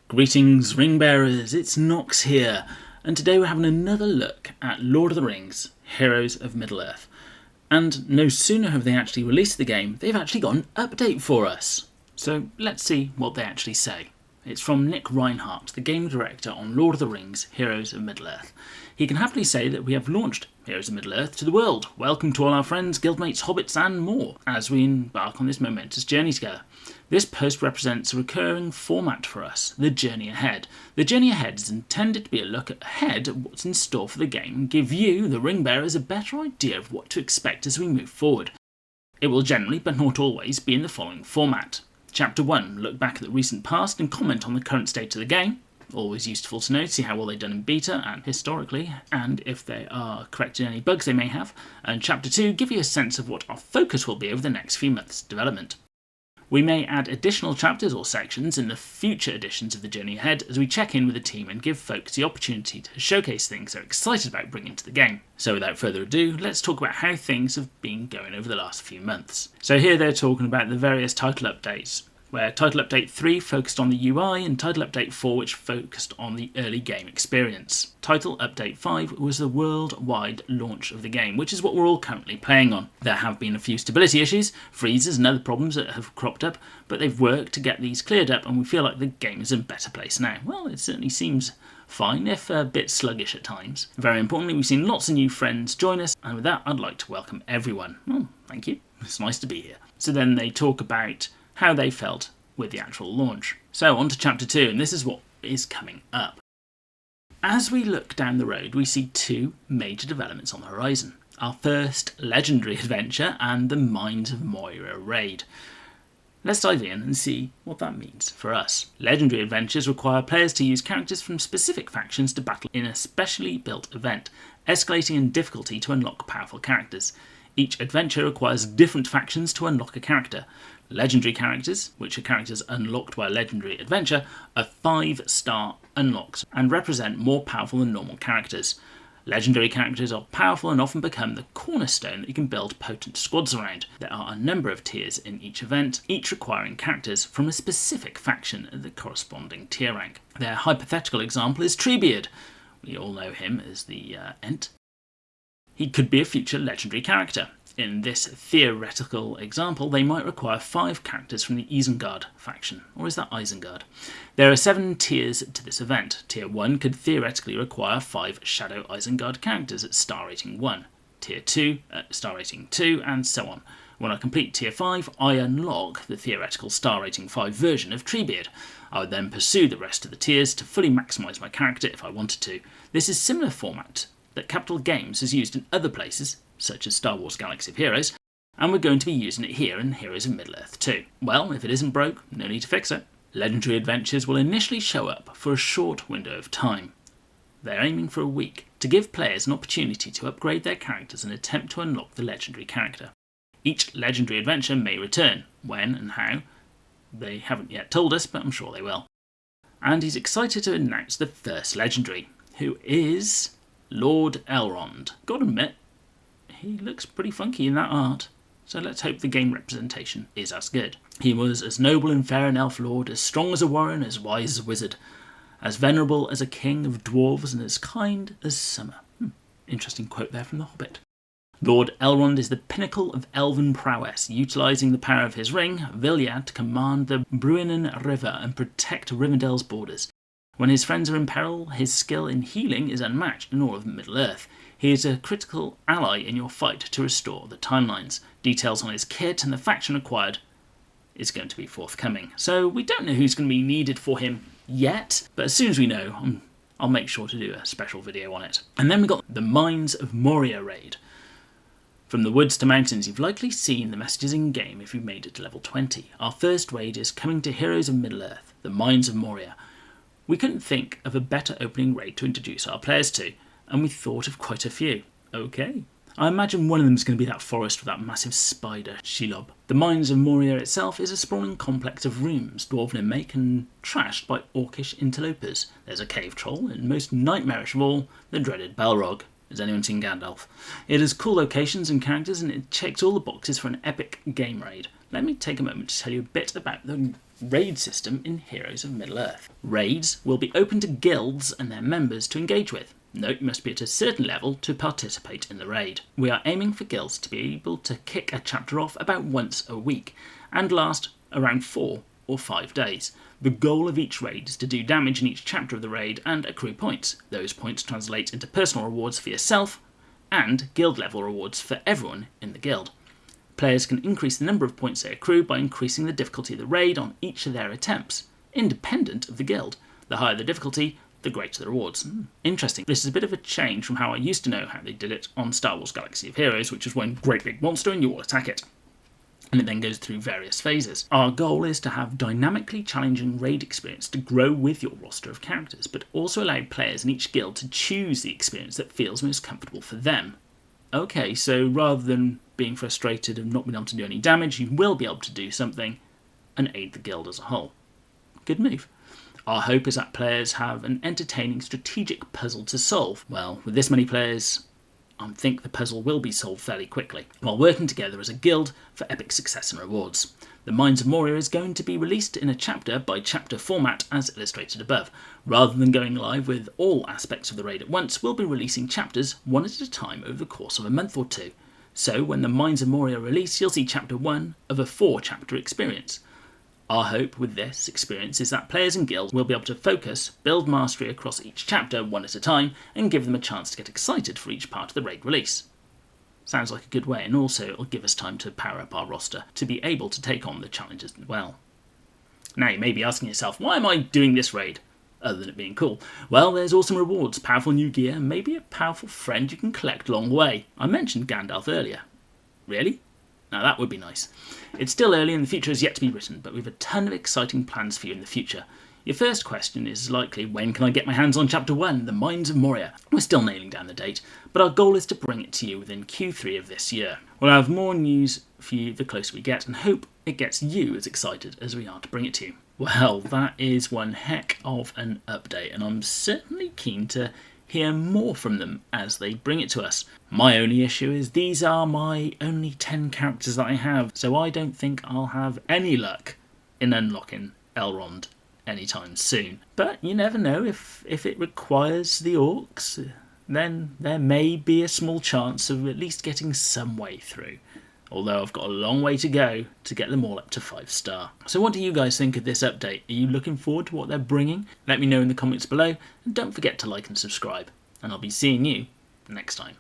Greetings ring bearers, it's Nox here, and today we're having another look at Lord of the Rings, Heroes of Middle-earth. And no sooner have they actually released the game, they've actually got an update for us. So let's see what they actually say. It's from Nick Reinhardt, the game director on Lord of the Rings, Heroes of Middle-earth. He can happily say that we have launched Heroes of Middle-earth to the world. Welcome to all our friends, guildmates, hobbits and more, as we embark on this momentous journey together. This post represents a recurring format for us, the Journey Ahead. The Journey Ahead is intended to be a look ahead at what's in store for the game and give you, the ring bearers, a better idea of what to expect as we move forward. It will generally, but not always, be in the following format. Chapter 1, look back at the recent past and comment on the current state of the game. Always useful to know, see how well they've done in beta and historically, and if they are correcting any bugs they may have. And Chapter 2, give you a sense of what our focus will be over the next few months' development. We may add additional chapters or sections in the future editions of the Journey Ahead as we check in with the team and give folks the opportunity to showcase things they're excited about bringing to the game. So without further ado, let's talk about how things have been going over the last few months. So here they're talking about the various title updates, where Title Update 3 focused on the UI and Title Update 4 which focused on the early game experience. Title Update 5 was the worldwide launch of the game, which is what we're all currently playing on. There have been a few stability issues, freezes and other problems that have cropped up, but they've worked to get these cleared up and we feel like the game is in a better place now. Well, it certainly seems fine, if a bit sluggish at times. Very importantly, we've seen lots of new friends join us, and with that I'd like to welcome everyone. Well, thank you, it's nice to be here. So then they talk about how they felt with the actual launch. So on to Chapter 2, and this is what is coming up. As we look down the road, we see two major developments on the horizon. Our first legendary adventure and the Mines of Moria raid. Let's dive in and see what that means for us. Legendary adventures require players to use characters from specific factions to battle in a specially built event, escalating in difficulty to unlock powerful characters. Each adventure requires different factions to unlock a character. Legendary characters, which are characters unlocked by a legendary adventure, are 5-star unlocks and represent more powerful than normal characters. Legendary characters are powerful and often become the cornerstone that you can build potent squads around. There are a number of tiers in each event, each requiring characters from a specific faction at the corresponding tier rank. Their hypothetical example is Treebeard. We all know him as the Ent. He could be a future legendary character. In this theoretical example, they might require 5 characters from the Isengard faction. Or is that Isengard? There are 7 tiers to this event. Tier 1 could theoretically require 5 Shadow Isengard characters at star rating 1. Tier 2 at star rating 2, and so on. When I complete Tier 5, I unlock the theoretical star rating 5 version of Treebeard. I would then pursue the rest of the tiers to fully maximise my character if I wanted to. This is similar format that Capital Games has used in other places, such as Star Wars Galaxy of Heroes, and we're going to be using it here in Heroes of Middle-earth too. Well, if it isn't broke, no need to fix it. Legendary adventures will initially show up for a short window of time. They're aiming for a week, to give players an opportunity to upgrade their characters and attempt to unlock the legendary character. Each legendary adventure may return. When and how, they haven't yet told us, but I'm sure they will. And he's excited to announce the first legendary, who is Lord Elrond. Gotta admit, he looks pretty funky in that art, so let's hope the game representation is as good. He was as noble and fair an elf lord, as strong as a warrior and as wise as a wizard, as venerable as a king of dwarves and as kind as summer. Interesting quote there from The Hobbit. Lord Elrond is the pinnacle of elven prowess, utilising the power of his ring, Villiad, to command the Bruinen River and protect Rivendell's borders. When his friends are in peril, his skill in healing is unmatched in all of Middle-earth. He is a critical ally in your fight to restore the timelines. Details on his kit and the faction acquired is going to be forthcoming. So we don't know who's going to be needed for him yet, but as soon as we know, I'll make sure to do a special video on it. And then we got the Mines of Moria raid. From the woods to mountains, you've likely seen the messages in-game if you've made it to level 20. Our first raid is coming to Heroes of Middle-earth, the Mines of Moria. We couldn't think of a better opening raid to introduce our players to, and we thought of quite a few. Okay. I imagine one of them is going to be that forest with that massive spider, Shelob. The Mines of Moria itself is a sprawling complex of rooms, dwarven in make and trashed by orcish interlopers. There's a cave troll, and most nightmarish of all, the dreaded Balrog. Has anyone seen Gandalf? It has cool locations and characters, and it checks all the boxes for an epic game raid. Let me take a moment to tell you a bit about the raid system in Heroes of Middle-earth. Raids will be open to guilds and their members to engage with. Note, you must be at a certain level to participate in the raid. We are aiming for guilds to be able to kick a chapter off about once a week and last around 4 or 5 days. The goal of each raid is to do damage in each chapter of the raid and accrue points. Those points translate into personal rewards for yourself and guild level rewards for everyone in the guild. Players can increase the number of points they accrue by increasing the difficulty of the raid on each of their attempts, independent of the guild. The higher the difficulty, the greater the rewards. Interesting. This is a bit of a change from how I used to know how they did it on Star Wars Galaxy of Heroes, which is one great big monster and you all attack it. And it then goes through various phases. Our goal is to have dynamically challenging raid experience to grow with your roster of characters, but also allow players in each guild to choose the experience that feels most comfortable for them. Okay, so rather than being frustrated and not being able to do any damage, you will be able to do something and aid the guild as a whole. Good move. Our hope is that players have an entertaining strategic puzzle to solve. Well, with this many players, I think the puzzle will be solved fairly quickly, while working together as a guild for epic success and rewards. The Mines of Moria is going to be released in a chapter-by-chapter format as illustrated above. Rather than going live with all aspects of the raid at once, we'll be releasing chapters one at a time over the course of a month or two. So when the Mines of Moria release, you'll see chapter 1 of a 4-chapter experience. Our hope with this experience is that players and guilds will be able to focus, build mastery across each chapter one at a time, and give them a chance to get excited for each part of the raid release. Sounds like a good way, and also it'll give us time to power up our roster to be able to take on the challenges as well. Now you may be asking yourself, why am I doing this raid, other than it being cool? Well, there's awesome rewards, powerful new gear, and maybe a powerful friend you can collect along the way. I mentioned Gandalf earlier. Really? Now that would be nice. It's still early and the future is yet to be written, but we have a ton of exciting plans for you in the future. Your first question is likely, when can I get my hands on Chapter 1, The Mines of Moria? We're still nailing down the date, but our goal is to bring it to you within Q3 of this year. We'll have more news for you the closer we get, and hope it gets you as excited as we are to bring it to you. Well, that is one heck of an update, and I'm certainly keen to hear more from them as they bring it to us. My only issue is these are my only 10 characters that I have, so I don't think I'll have any luck in unlocking Elrond anytime soon. But you never know, if it requires the orcs, then there may be a small chance of at least getting some way through. Although I've got a long way to go to get them all up to 5-star. So what do you guys think of this update? Are you looking forward to what they're bringing? Let me know in the comments below, and don't forget to like and subscribe. And I'll be seeing you next time.